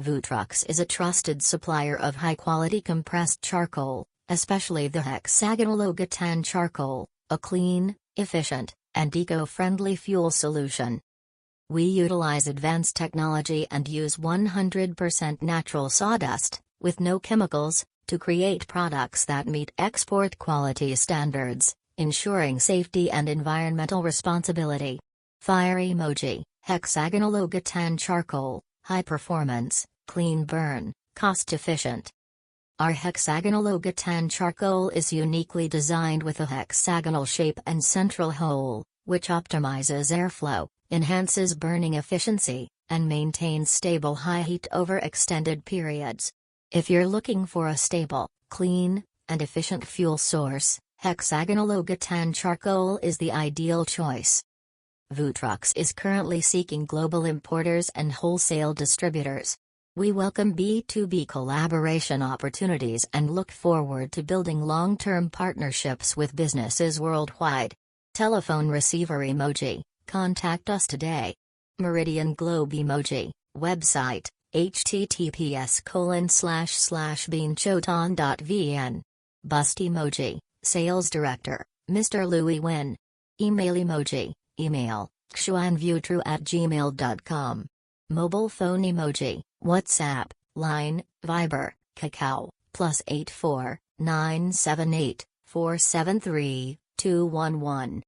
Vutrux is a trusted supplier of high-quality compressed charcoal, especially the Hexagonal Ogatan charcoal, a clean, efficient, and eco-friendly fuel solution. We utilize advanced technology and use 100% natural sawdust, with no chemicals, to create products that meet export quality standards, ensuring safety and environmental responsibility. Fire emoji, Hexagonal Ogatan charcoal, high performance, clean burn, cost efficient. Our Hexagonal Ogatan charcoal is uniquely designed with a hexagonal shape and central hole, which optimizes airflow, enhances burning efficiency, and maintains stable high heat over extended periods. If you're looking for a stable, clean, and efficient fuel source, Hexagonal Ogatan charcoal is the ideal choice. Vutrux is currently seeking global importers and wholesale distributors. We welcome B2B collaboration opportunities and look forward to building long-term partnerships with businesses worldwide. Telephone receiver emoji, contact us today. Meridian globe emoji, website, https://beanchotan.vn. Bust emoji, sales director, Mr. Louis Nguyen. Email emoji, email, xuanvutru@gmail.com. Mobile phone emoji, WhatsApp, Line, Viber, Kakao, +84 978 473 211.